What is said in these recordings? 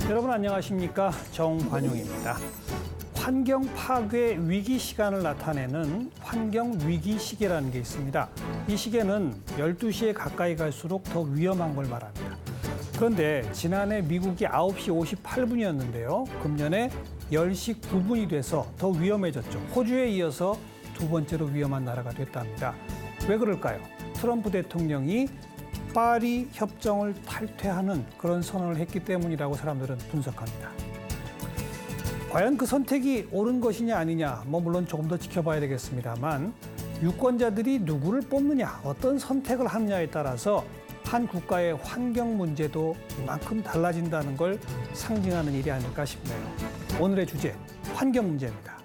여러분 안녕하십니까? 정관용입니다. 환경 파괴 위기 시간을 나타내는 환경 위기 시계라는 게 있습니다. 이 시계는 12시에 가까이 갈수록 더 위험한 걸 말합니다. 그런데 지난해 미국이 9시 58분이었는데요. 금년에 10시 9분이 돼서 더 위험해졌죠. 호주에 이어서 두 번째로 위험한 나라가 됐답니다. 왜 그럴까요? 트럼프 대통령이 파리 협정을 탈퇴하는 그런 선언을 했기 때문이라고 사람들은 분석합니다. 과연 그 선택이 옳은 것이냐 아니냐, 물론 조금 더 지켜봐야 되겠습니다만 유권자들이 누구를 뽑느냐, 어떤 선택을 하느냐에 따라서 한 국가의 환경 문제도 이만큼 달라진다는 걸 상징하는 일이 아닐까 싶네요. 오늘의 주제, 환경 문제입니다.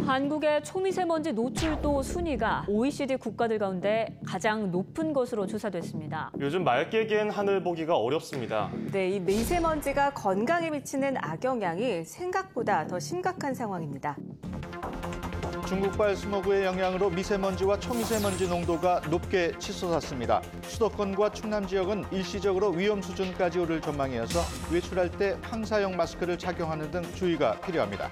한국의 초미세먼지 노출도 순위가 OECD 국가들 가운데 가장 높은 것으로 조사됐습니다. 요즘 맑게 갠 하늘 보기가 어렵습니다. 네, 이 미세먼지가 건강에 미치는 악영향이 생각보다 더 심각한 상황입니다. 중국발 스모그의 영향으로 미세먼지와 초미세먼지 농도가 높게 치솟았습니다. 수도권과 충남 지역은 일시적으로 위험 수준까지 오를 전망이어서 외출할 때 황사용 마스크를 착용하는 등 주의가 필요합니다.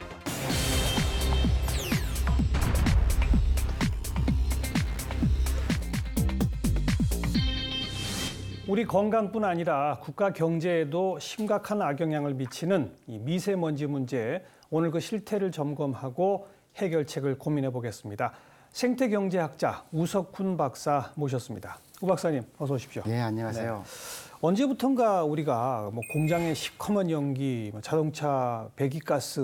우리 건강뿐 아니라 국가 경제에도 심각한 악영향을 미치는 이 미세먼지 문제, 오늘 그 실태를 점검하고 해결책을 고민해 보겠습니다. 생태경제학자 우석훈 박사 모셨습니다. 우 박사님, 어서 오십시오. 네, 안녕하세요. 네. 언제부턴가 우리가 공장의 시커먼 연기, 자동차 배기가스,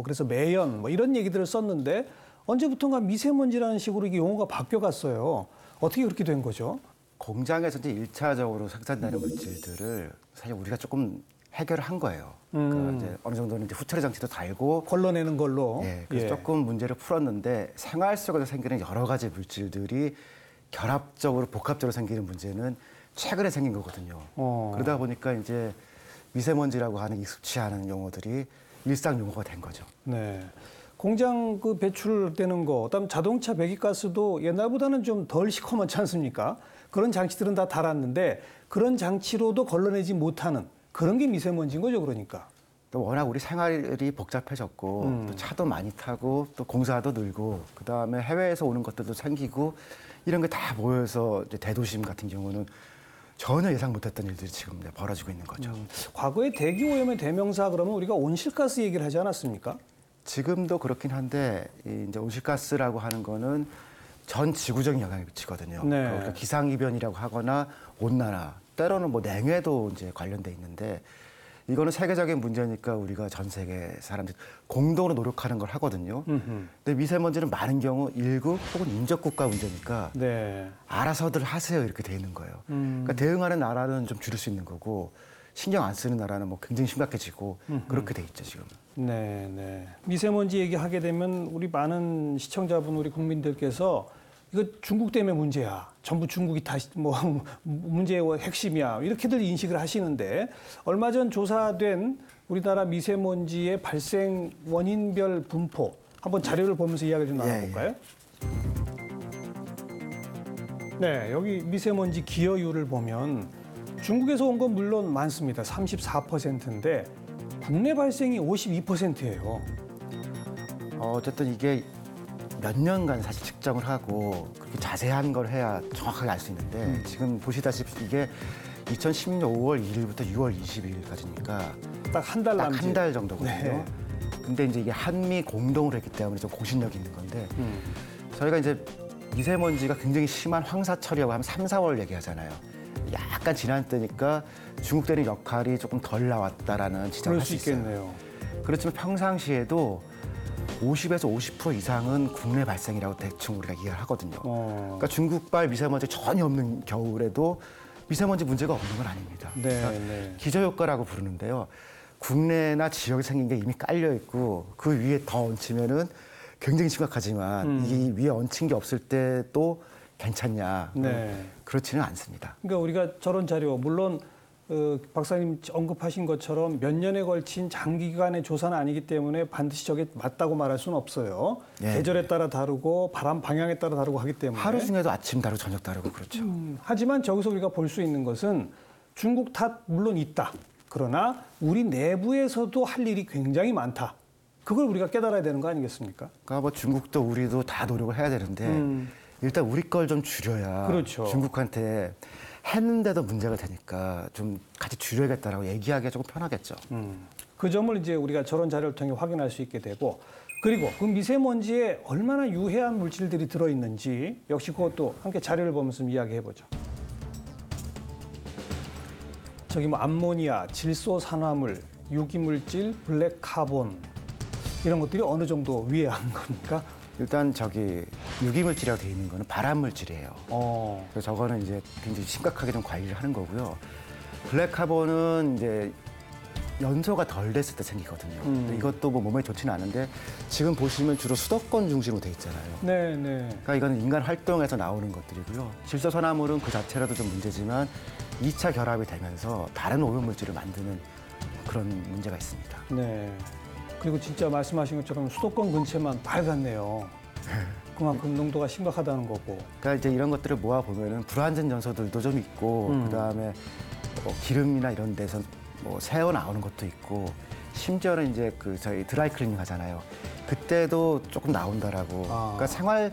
그래서 매연 이런 얘기들을 썼는데 언제부턴가 미세먼지라는 식으로 이게 용어가 바뀌어갔어요. 어떻게 그렇게 된 거죠? 공장에서 이제 1차적으로 생산되는 물질들을 사실 우리가 조금 해결을 한 거예요. 그러니까 이제 어느 정도는 이제 후처리 장치도 달고 걸러내는 걸로. 예, 그래서 조금 문제를 풀었는데 생활 속에서 생기는 여러 가지 물질들이 결합적으로 복합적으로 생기는 문제는 최근에 생긴 거거든요. 그러다 보니까 이제 미세먼지라고 하는 익숙치 않은 용어들이 일상 용어가 된 거죠. 네. 공장 그 배출되는 거, 그다음 자동차 배기가스도 옛날보다는 좀 덜 시커멓지 않습니까? 그런 장치들은 다 달았는데 그런 장치로도 걸러내지 못하는 그런 게 미세먼지인 거죠, 그러니까. 또 워낙 우리 생활이 복잡해졌고 또 차도 많이 타고 또 공사도 늘고 그다음에 해외에서 오는 것들도 생기고 이런 게 다 모여서 이제 대도심 같은 경우는 전혀 예상 못했던 일들이 지금 벌어지고 있는 거죠. 과거에 대기오염의 대명사 그러면 우리가 온실가스 얘기를 하지 않았습니까? 지금도 그렇긴 한데 이제 온실가스라고 하는 거는 전 지구적인 영향을 미치거든요. 네. 그러니까 기상이변이라고 하거나 온난화, 때로는 냉해도 이제 관련돼 있는데 이거는 세계적인 문제니까 우리가 전 세계 사람들 공동으로 노력하는 걸 하거든요. 근데 미세먼지는 많은 경우 일국 혹은 인접 국가 문제니까 네. 알아서들 하세요 이렇게 돼 있는 거예요. 그러니까 대응하는 나라는 좀 줄일 수 있는 거고 신경 안 쓰는 나라는 굉장히 심각해지고 그렇게 돼 있죠 지금. 네, 네. 미세먼지 얘기하게 되면 우리 많은 시청자분, 우리 국민들께서 이거 중국 때문에 문제야. 전부 중국이 다시 문제의 핵심이야. 이렇게들 인식을 하시는데 얼마 전 조사된 우리나라 미세먼지의 발생 원인별 분포 한번 자료를 보면서 이야기를 좀 나눠볼까요? 네, 여기 미세먼지 기여율을 보면 중국에서 온 건 물론 많습니다. 34%인데 국내 발생이 52%예요. 어쨌든 이게 몇 년간 사실 측정을 하고 그렇게 자세한 걸 해야 정확하게 알 수 있는데 지금 보시다시피 이게 2016년 5월 1일부터 6월 22일까지니까 딱 한 달 남짓. 한 달 정도거든요. 네. 근데 이제 이게 한미 공동으로 했기 때문에 좀 공신력이 있는 건데 저희가 이제 미세먼지가 굉장히 심한 황사철이라고 하면 3, 4월 얘기하잖아요. 약간 지난 때니까 중국되는 역할이 조금 덜 나왔다라는 지적을 할 수 있어요. 있겠네요. 그렇지만 평상시에도 50에서 50% 이상은 국내 발생이라고 대충 우리가 이해를 하거든요. 그러니까 중국발 미세먼지 전혀 없는 겨울에도 미세먼지 문제가 없는 건 아닙니다. 네, 그러니까 네. 기저효과라고 부르는데요. 국내나 지역에 생긴 게 이미 깔려 있고 그 위에 더 얹히면은 굉장히 심각하지만 이 위에 얹힌 게 없을 때도 괜찮냐? 네. 그렇지는 않습니다. 그러니까 우리가 저런 자료, 물론 박사님 언급하신 것처럼 몇 년에 걸친 장기간의 조사는 아니기 때문에 반드시 저게 맞다고 말할 수는 없어요. 네. 계절에 따라 다르고 바람 방향에 따라 다르고 하기 때문에. 하루 중에도 아침 다르고 저녁 다르고 그렇죠. 하지만 저기서 우리가 볼 수 있는 것은 중국 탓 물론 있다. 그러나 우리 내부에서도 할 일이 굉장히 많다. 그걸 우리가 깨달아야 되는 거 아니겠습니까? 그러니까 뭐 중국도 우리도 다 노력을 해야 되는데 일단 우리 걸 좀 줄여야 그렇죠. 중국한테 했는데도 문제가 되니까 좀 같이 줄여야겠다라고 얘기하기가 조금 편하겠죠. 그 점을 이제 우리가 저런 자료를 통해 확인할 수 있게 되고 그리고 그 미세먼지에 얼마나 유해한 물질들이 들어있는지 역시 그것도 함께 자료를 보면서 좀 이야기해보죠. 저기 뭐 암모니아, 질소산화물, 유기물질, 블랙카본 이런 것들이 어느 정도 위해한 겁니까? 일단 저기 유기물질이라고 되어 있는 거는 발암물질이에요. 그래서 저거는 이제 굉장히 심각하게 좀 관리를 하는 거고요. 블랙카본은 이제 연소가 덜 됐을 때 생기거든요. 근데 이것도 뭐 몸에 좋지는 않은데 지금 보시면 주로 수도권 중심으로 돼 있잖아요. 네. 그러니까 이거는 인간 활동에서 나오는 것들이고요. 질소산화물은 그 자체라도 좀 문제지만 2차 결합이 되면서 다른 오염물질을 만드는 그런 문제가 있습니다. 네. 그리고 진짜 말씀하신 것처럼 수도권 근처만 밝았네요. 그만큼 농도가 심각하다는 거고. 그러니까 이제 이런 것들을 모아 보면은 불완전 연소들도 좀 있고 그다음에 기름이나 이런 데서 뭐 새어 나오는 것도 있고 심지어는 이제 그 저희 드라이 클리닝 하잖아요. 그때도 조금 나온다라고. 그러니까 생활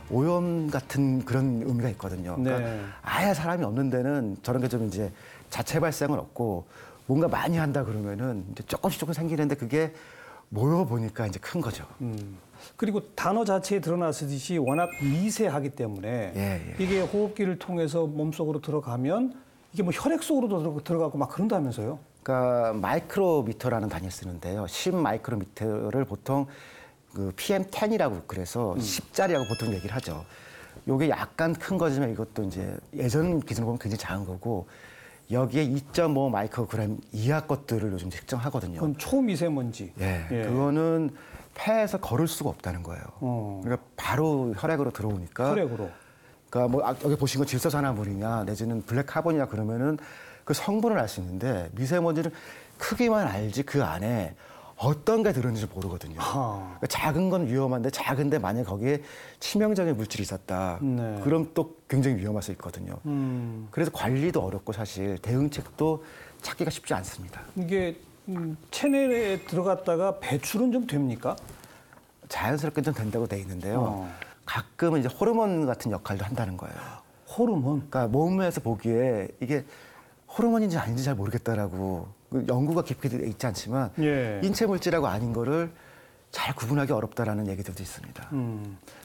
오염 같은 그런 의미가 있거든요. 그러니까 네. 아예 사람이 없는 데는 저런 게 좀 이제 자체 발생은 없고 뭔가 많이 한다 그러면은 이제 조금씩 생기는데 그게 모여 보니까 이제 큰 거죠. 그리고 단어 자체에 드러났듯이 워낙 미세하기 때문에 예. 이게 호흡기를 통해서 몸속으로 들어가면 이게 뭐 혈액 속으로도 들어가고 막 그런다면서요? 그러니까 마이크로미터라는 단위를 쓰는데요. 10 마이크로미터를 보통 그 PM10이라고 그래서 10짜리라고 보통 얘기를 하죠. 요게 약간 큰 거지만 이것도 이제 예전 기준으로 보면 굉장히 작은 거고 여기에 2.5 마이크로그램 이하 것들을 요즘 측정하거든요. 그건 초미세먼지. 예, 예. 그거는 폐에서 걸을 수가 없다는 거예요. 그러니까 바로 혈액으로 들어오니까. 혈액으로. 그러니까 뭐 여기 보신 건 질소산화물이냐 내지는 블랙카본이냐 그러면은 그 성분을 알 수 있는데 미세먼지는 크기만 알지 그 안에 어떤 게 들었는지 모르거든요. 그러니까 작은 건 위험한데 작은데 만약 거기에 치명적인 물질이 있었다. 네. 그럼 또 굉장히 위험할 수 있거든요. 그래서 관리도 어렵고 사실 대응책도 찾기가 쉽지 않습니다. 이게 체내에 들어갔다가 배출은 좀 됩니까? 자연스럽게 좀 된다고 돼 있는데요. 가끔은 이제 호르몬 같은 역할도 한다는 거예요. 호르몬. 그러니까 몸에서 보기에 이게 호르몬인지 아닌지 잘 모르겠다라고 연구가 깊게 돼 있지 않지만 예. 인체 물질하고 아닌 거를 잘 구분하기 어렵다라는 얘기들도 있습니다.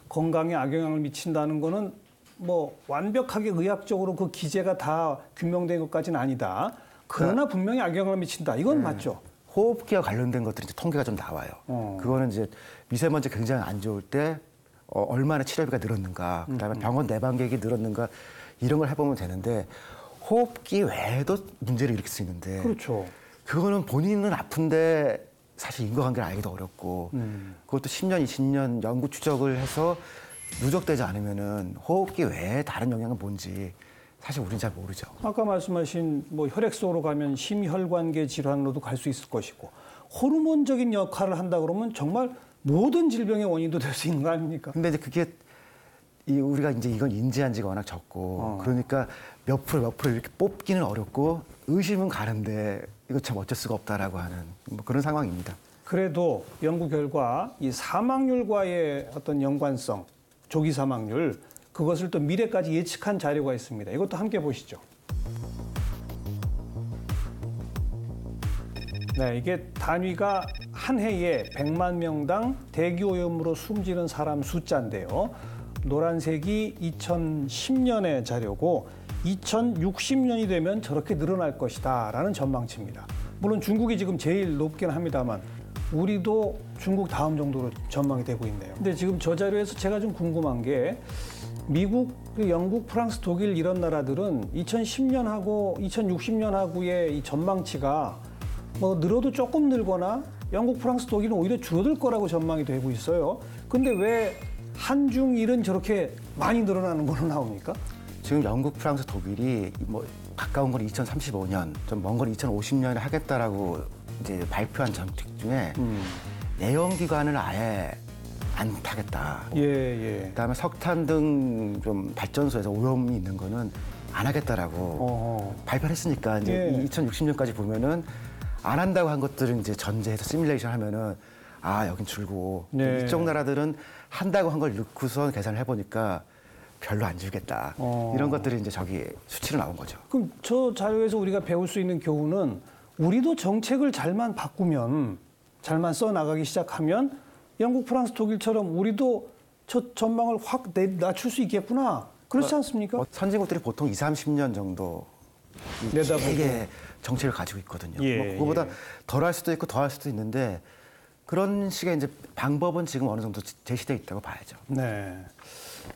건강에 악영향을 미친다는 거는 뭐 완벽하게 의학적으로 그 기제가 다 규명된 것까지는 아니다. 그러나 분명히 악영향을 미친다. 이건 맞죠. 호흡기와 관련된 것들이 이제 통계가 좀 나와요. 그거는 이제 미세먼지 굉장히 안 좋을 때 얼마나 치료비가 늘었는가, 그다음에 병원 내방객이 늘었는가 이런 걸 해보면 되는데 호흡기 외에도 문제를 일으킬 수 있는데 그렇죠. 그거는 본인은 아픈데 사실 인과관계를 알기도 어렵고 그것도 10년, 20년 연구 추적을 해서 누적되지 않으면은 호흡기 외에 다른 영향은 뭔지 사실 우리는 잘 모르죠. 아까 말씀하신 뭐 혈액 속으로 가면 심혈관계 질환으로도 갈 수 있을 것이고 호르몬적인 역할을 한다 그러면 정말 모든 질병의 원인도 될 수 있는 거 아닙니까? 근데 이제 그게 우리가 이제 이건 인지한 지가 워낙 적고 그러니까 몇 프로 이렇게 뽑기는 어렵고 의심은 가는데 이거 참 어쩔 수가 없다라고 하는 뭐 그런 상황입니다. 그래도 연구 결과 이 사망률과의 어떤 연관성, 조기 사망률 그것을 또 미래까지 예측한 자료가 있습니다. 이것도 함께 보시죠. 네, 이게 단위가 한 해에 100만 명당 대기오염으로 숨지는 사람 숫자인데요. 노란색이 2010년의 자료고 2060년이 되면 저렇게 늘어날 것이다라는 전망치입니다. 물론 중국이 지금 제일 높긴 합니다만 우리도 중국 다음 정도로 전망이 되고 있네요. 근데 지금 저 자료에서 제가 좀 궁금한 게 미국, 영국, 프랑스, 독일 이런 나라들은 2010년하고 2060년하고의 이 전망치가 뭐 늘어도 조금 늘거나 영국, 프랑스, 독일은 오히려 줄어들 거라고 전망이 되고 있어요. 근데 왜 한중일은 저렇게 많이 늘어나는 걸로 나옵니까? 지금 영국, 프랑스, 독일이 뭐 가까운 건 2035년, 좀 먼 건 2050년에 하겠다라고 이제 발표한 정책 중에 내연기관을 아예 안 타겠다. 예. 그다음에 석탄 등 좀 발전소에서 오염이 있는 거는 안 하겠다라고 발표를 했으니까 이제 예. 2060년까지 보면은 안 한다고 한 것들은 이제 전제해서 시뮬레이션 하면은 여긴 줄고 네. 이쪽 나라들은 한다고 한 걸 넣고서 계산을 해보니까 별로 안 줄겠다. 이런 것들이 이제 저기 수치로 나온 거죠. 그럼 저 자료에서 우리가 배울 수 있는 교훈은 우리도 정책을 잘만 바꾸면, 잘만 써나가기 시작하면 영국, 프랑스, 독일처럼 우리도 저 전망을 확 낮출 수 있겠구나. 그렇지 않습니까? 선진국들이 보통 20, 30년 정도 내다보고. 되게 정책을 가지고 있거든요. 예, 뭐 그거보다 예. 덜 할 수도 있고 더 할 수도 있는데 그런 식의 이제 방법은 지금 어느 정도 제시돼 있다고 봐야죠. 네.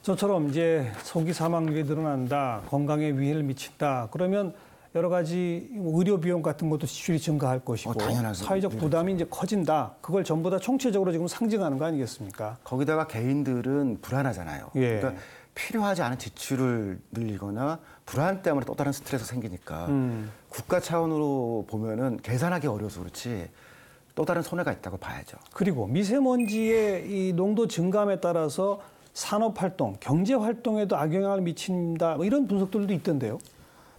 저처럼 이제 소기 사망률이 늘어난다, 건강에 위해를 미친다. 그러면 여러 가지 의료 비용 같은 것도 지출이 증가할 것이고 당연하죠. 사회적 부담이 이제 커진다. 그걸 전부 다 총체적으로 지금 상징하는 거 아니겠습니까? 거기다가 개인들은 불안하잖아요. 예. 그러니까 필요하지 않은 지출을 늘리거나 불안 때문에 또 다른 스트레스 생기니까 국가 차원으로 보면은 계산하기 어려워서 그렇지 또 다른 손해가 있다고 봐야죠. 그리고 미세먼지의 이 농도 증감에 따라서 산업활동, 경제활동에도 악영향을 미친다. 뭐 이런 분석들도 있던데요.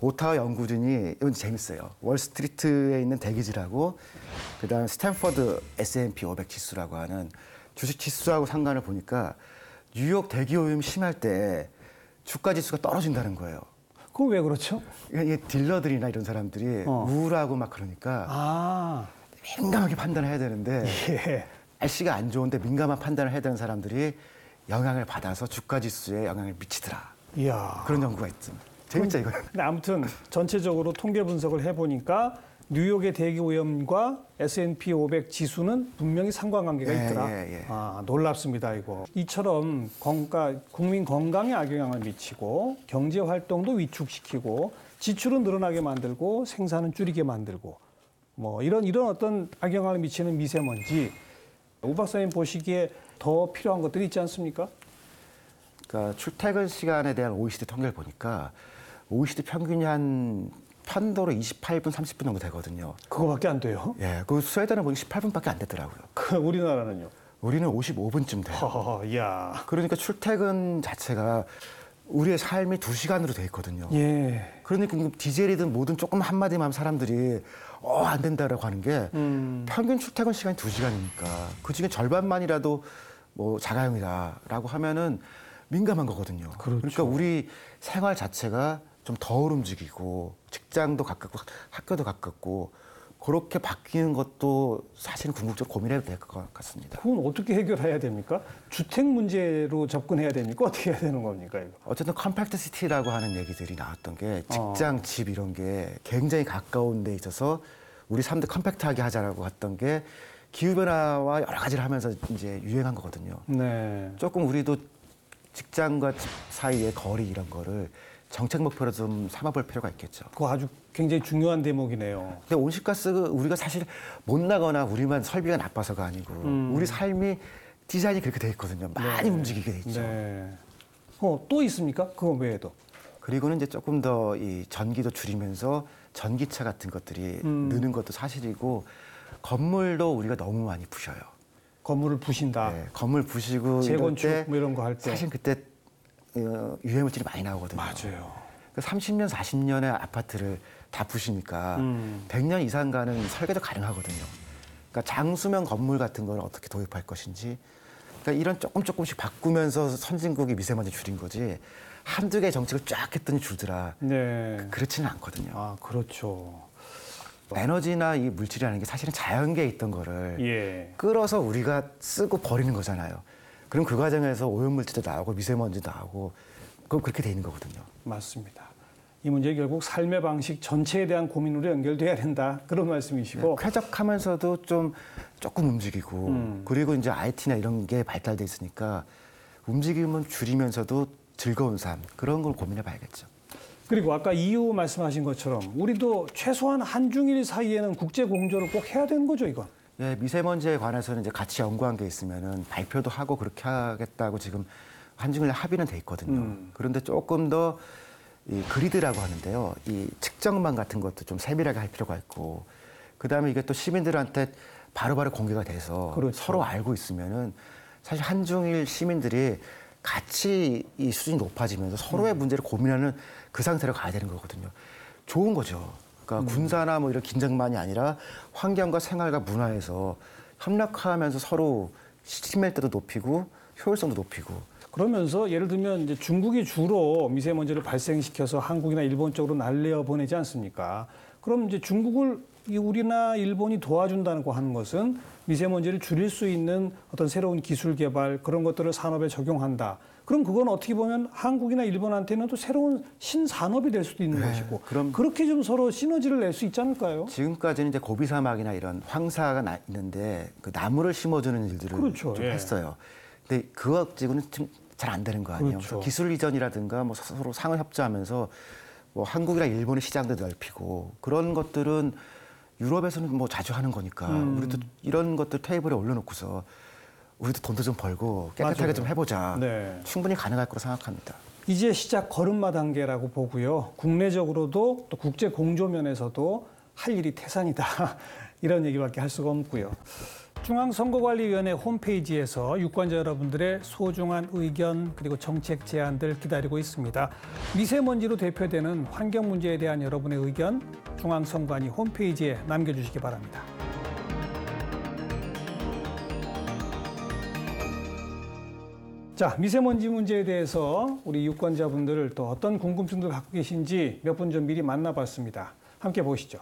오타와 연구진이 이건 재밌어요. 월스트리트에 있는 대기질하고 그다음 스탠퍼드 S&P 500 지수라고 하는 주식 지수하고 상관을 보니까 뉴욕 대기 오염이 심할 때 주가 지수가 떨어진다는 거예요. 그건 왜 그렇죠? 이게 딜러들이나 이런 사람들이 우울하고 막 그러니까 민감하게 판단해야 되는데 예. 날씨가 안 좋은데 민감한 판단을 해야 되는 사람들이 영향을 받아서 주가 지수에 영향을 미치더라. 이야. 그런 연구가 있습니다. 재밌죠 이거? 근데 아무튼 전체적으로 통계 분석을 해보니까 뉴욕의 대기 오염과 S&P 500 지수는 분명히 상관관계가 예, 있더라. 예, 예. 놀랍습니다 이거. 이처럼 국민 건강에 악영향을 미치고 경제 활동도 위축시키고 지출은 늘어나게 만들고 생산은 줄이게 만들고 뭐 이런 어떤 악영향을 미치는 미세먼지. 우 박사님 보시기에 더 필요한 것들이 있지 않습니까? 그러니까 출퇴근 시간에 대한 OECD 통계를 보니까 OECD 평균이 한 편도로 28분, 30분 정도 되거든요. 그거밖에 안 돼요. 예, 그 스웨덴은 보니 18분밖에 안 되더라고요. 그 우리나라는요. 우리는 55분쯤 돼요. 이야. 그러니까 출퇴근 자체가 우리의 삶이 2시간으로 돼 있거든요. 예. 그러니까 디젤이든 뭐든 조금 한마디만 하면 사람들이 안 된다라고 하는 게 평균 출퇴근 시간이 2시간이니까 그중에 절반만이라도 뭐 자가용이다라고 하면은 민감한 거거든요. 그렇죠. 그러니까 우리 생활 자체가 좀 덜 움직이고 직장도 가깝고 학교도 가깝고 그렇게 바뀌는 것도 사실은 궁극적으로 고민해야 될 것 같습니다. 그건 어떻게 해결해야 됩니까? 주택 문제로 접근해야 됩니까? 어떻게 해야 되는 겁니까, 이거? 어쨌든 컴팩트 시티라고 하는 얘기들이 나왔던 게 직장, 집 이런 게 굉장히 가까운 데 있어서 우리 삶도 컴팩트하게 하자라고 했던 게 기후변화와 여러 가지를 하면서 이제 유행한 거거든요. 네. 조금 우리도 직장과 집 사이의 거리 이런 거를 정책 목표로 좀 삼아볼 필요가 있겠죠. 그거 아주 굉장히 중요한 대목이네요. 근데 온실가스 우리가 사실 못 나거나 우리만 설비가 나빠서가 아니고 우리 삶이 디자인이 그렇게 돼 있거든요. 많이 움직이게 돼 있죠. 네. 또 있습니까? 그거 외에도. 그리고는 이제 조금 더 이 전기도 줄이면서 전기차 같은 것들이 느는 것도 사실이고 건물도 우리가 너무 많이 부셔요. 건물을 부신다. 네, 건물 부시고 재건축 이럴 때 뭐 이런 거 할 때. 사실 그때 유해물질이 많이 나오거든요. 맞아요. 30년, 40년의 아파트를 다 부시니까 100년 이상 가는 설계도 가능하거든요. 그러니까 장수명 건물 같은 걸 어떻게 도입할 것인지 그러니까 이런 조금씩 바꾸면서 선진국이 미세먼지 줄인 거지 한두 개의 정책을 쫙 했더니 줄더라. 네. 그렇지는 않거든요. 그렇죠. 에너지나 이 물질이라는 게 사실은 자연계에 있던 거를 예. 끌어서 우리가 쓰고 버리는 거잖아요. 그럼 그 과정에서 오염물질도 나오고 미세먼지도 나오고 그건 그렇게 돼 있는 거거든요. 맞습니다. 이 문제 결국 삶의 방식 전체에 대한 고민으로 연결돼야 된다. 그런 말씀이시고. 쾌적하면서도 조금 움직이고 그리고 이제 IT나 이런 게 발달돼 있으니까 움직임은 줄이면서도 즐거운 삶 그런 걸 고민해 봐야겠죠. 그리고 아까 이유 말씀하신 것처럼 우리도 최소한 한중일 사이에는 국제 공조를 꼭 해야 되는 거죠, 이건. 예, 미세먼지에 관해서는 이제 같이 연구한 게 있으면은 발표도 하고 그렇게 하겠다고 지금 한중일 합의는 돼 있거든요. 그런데 조금 더 이 그리드라고 하는데요. 이 측정망 같은 것도 좀 세밀하게 할 필요가 있고, 그 다음에 이게 또 시민들한테 바로바로 공개가 돼서 그렇죠. 서로 알고 있으면은 사실 한중일 시민들이 같이 이 수준이 높아지면서 서로의 문제를 고민하는 그 상태로 가야 되는 거거든요. 좋은 거죠. 그러니까 군사나 뭐 이런 긴장만이 아니라 환경과 생활과 문화에서 협력하면서 서로 친밀도도 높이고 효율성도 높이고. 그러면서 예를 들면 이제 중국이 주로 미세먼지를 발생시켜서 한국이나 일본 쪽으로 날려 보내지 않습니까? 그럼 이제 중국을 우리나 일본이 도와준다고 하는 것은 미세먼지를 줄일 수 있는 어떤 새로운 기술 개발 그런 것들을 산업에 적용한다. 그럼 그건 어떻게 보면 한국이나 일본한테는 또 새로운 신산업이 될 수도 있는 것이고 그럼 그렇게 좀 서로 시너지를 낼 수 있지 않을까요? 지금까지는 이제 고비 사막이나 이런 황사가 있는데 그 나무를 심어주는 일들을 그렇죠. 좀 예. 했어요. 근데 그거 지고는 좀 잘 안 되는 거 아니에요. 그렇죠. 그래서 기술 이전이라든가 뭐 서로 상을 협조하면서 뭐 한국이나 일본의 시장도 넓히고 그런 것들은 유럽에서는 뭐 자주 하는 거니까 우리도 이런 것들 테이블에 올려놓고서 우리도 돈도 좀 벌고 깨끗하게 맞아요. 좀 해보자. 네. 충분히 가능할 거라 생각합니다. 이제 시작 걸음마 단계라고 보고요. 국내적으로도 또 국제 공조면에서도 할 일이 태산이다. 이런 얘기밖에 할 수가 없고요. 중앙선거관리위원회 홈페이지에서 유권자 여러분들의 소중한 의견 그리고 정책 제안들 기다리고 있습니다. 미세먼지로 대표되는 환경 문제에 대한 여러분의 의견 중앙선관위 홈페이지에 남겨주시기 바랍니다. 자, 미세먼지 문제에 대해서 우리 유권자분들 또 어떤 궁금증들 갖고 계신지 몇 분 전 미리 만나봤습니다. 함께 보시죠.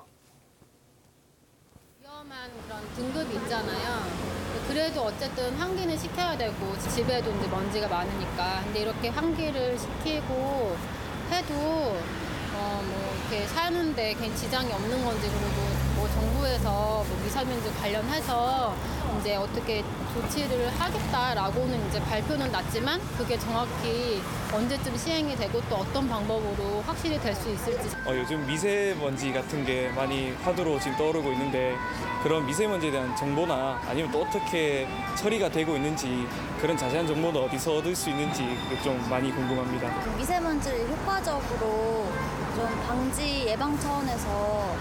위험한 그런 등급이 있잖아요. 그래도 어쨌든 환기는 시켜야 되고 집에도 이제 먼지가 많으니까. 근데 이렇게 환기를 시키고 해도 뭐 이렇게 사는데 괜히 지장이 없는 건지 그리고 뭐 정부에서 뭐 미세먼지 관련해서 이제 어떻게 조치를 하겠다라고는 이제 발표는 났지만 그게 정확히 언제쯤 시행이 되고 또 어떤 방법으로 확실히 될 수 있을지. 요즘 미세먼지 같은 게 많이 화두로 지금 떠오르고 있는데 그런 미세먼지에 대한 정보나 아니면 또 어떻게 처리가 되고 있는지 그런 자세한 정보는 어디서 얻을 수 있는지 좀 많이 궁금합니다. 미세먼지를 효과적으로 좀 방지 예방 차원에서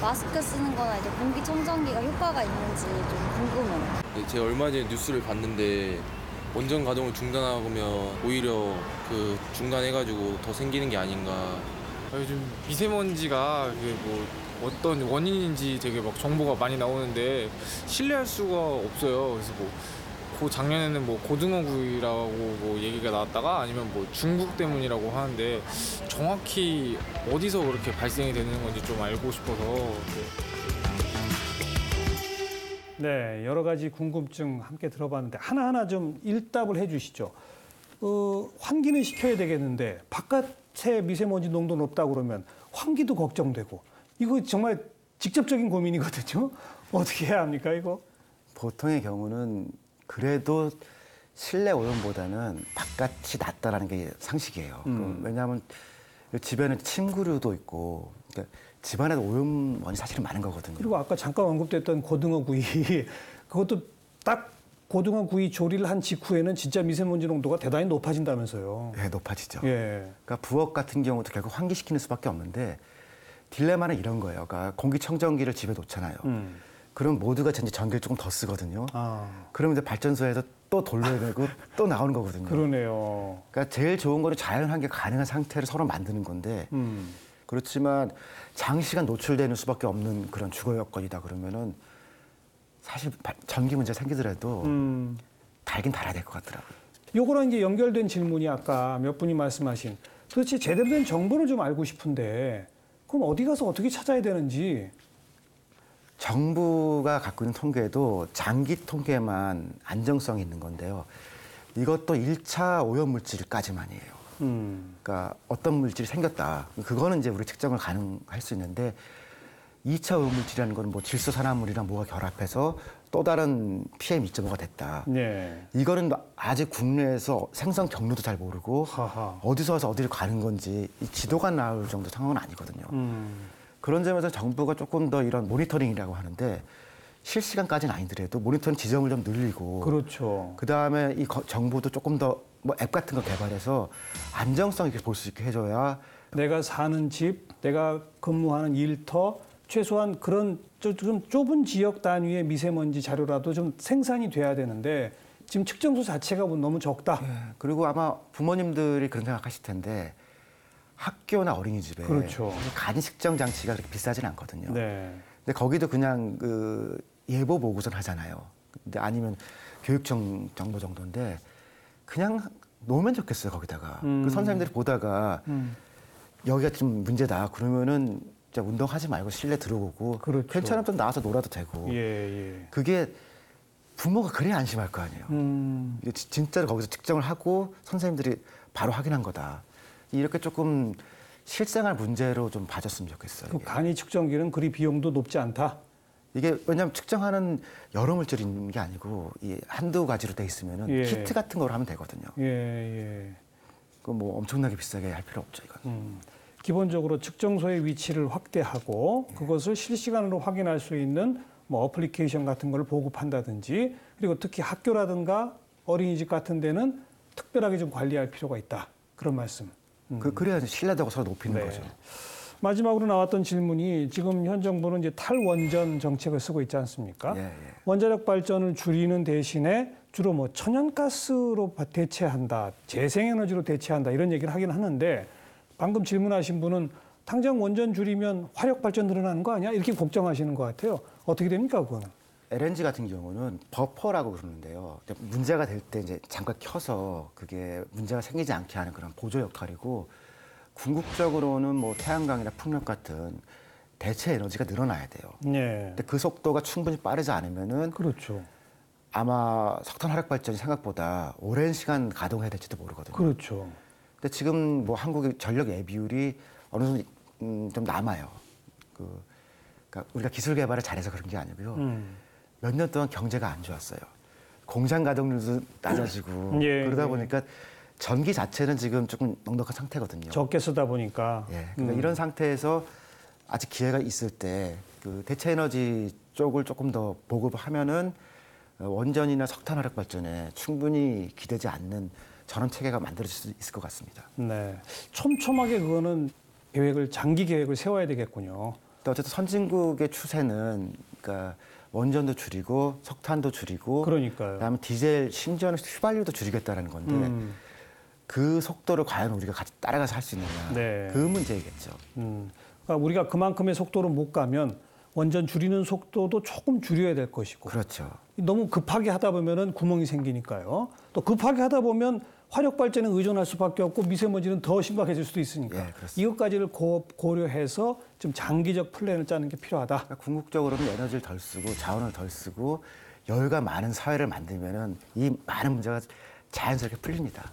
마스크 쓰는 거나 이제 공기청정기가 효과가 있는지 좀 궁금해요. 네, 제가 얼마 전에 뉴스를 봤는데 원전 가동을 중단하면 오히려 그 중단해가지고 더 생기는 게 아닌가. 요즘 미세먼지가 뭐 어떤 원인인지 되게 막 정보가 많이 나오는데 신뢰할 수가 없어요. 그래서 작년에는 뭐 고등어구이라고 뭐 얘기가 나왔다가 아니면 뭐 중국 때문이라고 하는데 정확히 어디서 그렇게 발생이 되는 건지 좀 알고 싶어서. 네, 여러 가지 궁금증 함께 들어봤는데 하나하나 좀 일답을 해주시죠. 환기는 시켜야 되겠는데 바깥에 미세먼지 농도 높다고 그러면 환기도 걱정되고 이거 정말 직접적인 고민이거든요. 어떻게 해야 합니까, 이거? 보통의 경우는 그래도 실내 오염보다는 바깥이 낫다라는 게 상식이에요. 왜냐하면 집에는 침구류도 있고 그러니까 집안에도 오염원이 사실은 많은 거거든요. 그리고 아까 잠깐 언급됐던 고등어 구이 그것도 딱 고등어 구이 조리를 한 직후에는 진짜 미세먼지 농도가 대단히 높아진다면서요. 네, 높아지죠. 예. 그러니까 부엌 같은 경우도 결국 환기시키는 수밖에 없는데 딜레마는 이런 거예요. 그러니까 공기청정기를 집에 놓잖아요. 그럼 모두가 전기를 조금 더 쓰거든요. 그러면 이제 발전소에서 또 돌려야 되고 또 나오는 거거든요. 그러네요. 그러니까 제일 좋은 거는 자연 환기가 가능한 상태를 서로 만드는 건데 그렇지만 장시간 노출되는 수밖에 없는 그런 주거 여건이다 그러면은 사실 전기 문제 생기더라도 달긴 달아야 될 것 같더라고요. 요거랑 이제 연결된 질문이 아까 몇 분이 말씀하신 도대체 제대로 된 정보를 좀 알고 싶은데 그럼 어디 가서 어떻게 찾아야 되는지. 정부가 갖고 있는 통계도 장기 통계만 안정성이 있는 건데요. 이것도 1차 오염물질까지만이에요. 그러니까 어떤 물질이 생겼다. 그거는 이제 우리 측정을 가능할 수 있는데 2차 오염물질이라는 건 뭐 질소산화물이랑 뭐가 결합해서 또 다른 PM2.5가 됐다. 네. 이거는 아직 국내에서 생성 경로도 잘 모르고 어디서 와서 어디를 가는 건지 이 지도가 나올 정도 상황은 아니거든요. 그런 점에서 정부가 조금 더 이런 모니터링이라고 하는데 실시간까지는 아니더라도 모니터링 지점을 좀 늘리고 그렇죠. 그다음에 이 정보도 조금 더 뭐 앱 같은 거 개발해서 안정성 있게 볼 수 있게 해줘야 내가 사는 집, 내가 근무하는 일터 최소한 그런 좀 좁은 지역 단위의 미세먼지 자료라도 좀 생산이 돼야 되는데 지금 측정소 자체가 너무 적다. 그리고 아마 부모님들이 그런 생각하실 텐데 학교나 어린이집에 그렇죠. 간이 측정 장치가 그렇게 비싸진 않거든요. 네. 근데 거기도 그냥 그 예보 보고선 하잖아요. 근데 아니면 교육청 정보 정도인데 그냥 놓으면 좋겠어요 거기다가. 그 선생님들이 보다가 여기가 좀 문제다 그러면은 진짜 운동하지 말고 실내 들어오고 그렇죠. 괜찮으면 좀 나와서 놀아도 되고. 예. 그게 부모가 그래야 안심할 거 아니에요. 이게 진짜로 거기서 측정을 하고 선생님들이 바로 확인한 거다. 이렇게 조금 실생활 문제로 좀 봐줬으면 좋겠어요. 그 간이 측정기는 그리 비용도 높지 않다. 이게 왜냐하면 측정하는 여러 물질이 있는 게 아니고 이 한두 가지로 돼 있으면은 예. 키트 같은 거로 하면 되거든요. 예. 그 뭐 엄청나게 비싸게 할 필요 없죠 이건. 기본적으로 측정소의 위치를 확대하고 그것을 실시간으로 확인할 수 있는 뭐 어플리케이션 같은 걸 보급한다든지 그리고 특히 학교라든가 어린이집 같은 데는 특별하게 좀 관리할 필요가 있다. 그런 말씀. 그래야 신뢰도가 서로 높이는 네. 거죠. 마지막으로 나왔던 질문이 지금 현 정부는 이제 탈원전 정책을 쓰고 있지 않습니까? 원자력 발전을 줄이는 대신에 주로 뭐 천연가스로 대체한다, 재생에너지로 대체한다 이런 얘기를 하긴 하는데 방금 질문하신 분은 당장 원전 줄이면 화력 발전 늘어나는 거 아니야? 이렇게 걱정하시는 것 같아요. 어떻게 됩니까, 그거는? LNG 같은 경우는 버퍼라고 그러는데요. 문제가 될 때 이제 잠깐 켜서 그게 문제가 생기지 않게 하는 그런 보조 역할이고 궁극적으로는 뭐 태양광이나 풍력 같은 대체 에너지가 늘어나야 돼요. 네. 근데 그 속도가 충분히 빠르지 않으면은 그렇죠. 아마 석탄 화력 발전이 생각보다 오랜 시간 가동해야 될지도 모르거든요. 그렇죠. 근데 지금 뭐 한국의 전력 예비율이 어느 정도 좀 남아요. 그러니까 우리가 기술 개발을 잘해서 그런 게 아니고요. 몇 년 동안 경제가 안 좋았어요. 공장 가동률도 낮아지고 그러다 보니까 전기 자체는 지금 조금 넉넉한 상태거든요. 적게 쓰다 보니까. 그러니까 이런 상태에서 아직 기회가 있을 때 그 대체 에너지 쪽을 조금 더 보급하면은 원전이나 석탄 화력 발전에 충분히 기대지 않는 전원 체계가 만들어질 수 있을 것 같습니다. 네, 촘촘하게 그거는 장기 계획을 세워야 되겠군요. 어쨌든 선진국의 추세는 그러니까 원전도 줄이고 석탄도 줄이고 그러니까요. 그다음에 디젤 심지어는 휘발유도 줄이겠다라는 건데 그 속도를 과연 우리가 같이 따라가서 할 수 있느냐 그 문제이겠죠. 그러니까 우리가 그만큼의 속도로 못 가면 원전 줄이는 속도도 조금 줄여야 될 것이고. 그렇죠. 너무 급하게 하다 보면은 구멍이 생기니까요. 또 급하게 하다 보면 화력 발전에 의존할 수밖에 없고 미세먼지는 더 심각해질 수도 있으니까. 이것까지를 고려해서 좀 장기적 플랜을 짜는 게 필요하다. 그러니까 궁극적으로는 에너지를 덜 쓰고 자원을 덜 쓰고 여유가 많은 사회를 만들면은 이 많은 문제가 자연스럽게 풀립니다.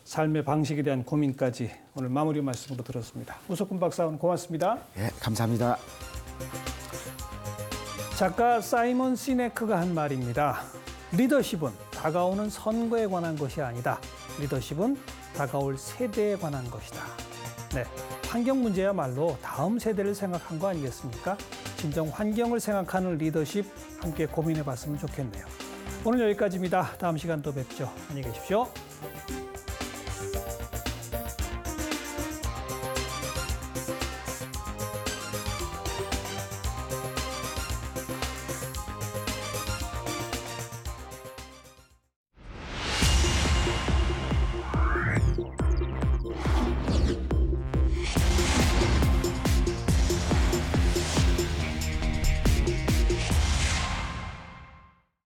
삶의 방식에 대한 고민까지 오늘 마무리 말씀으로 들었습니다. 우석훈 박사 오늘 고맙습니다. 예, 감사합니다. 작가 사이먼 시네크가 한 말입니다. 리더십은 다가오는 선거에 관한 것이 아니다. 리더십은 다가올 세대에 관한 것이다. 네, 환경 문제야말로 다음 세대를 생각한 거 아니겠습니까? 진정 환경을 생각하는 리더십 함께 고민해 봤으면 좋겠네요. 오늘 여기까지입니다. 다음 시간 또 뵙죠. 안녕히 계십시오.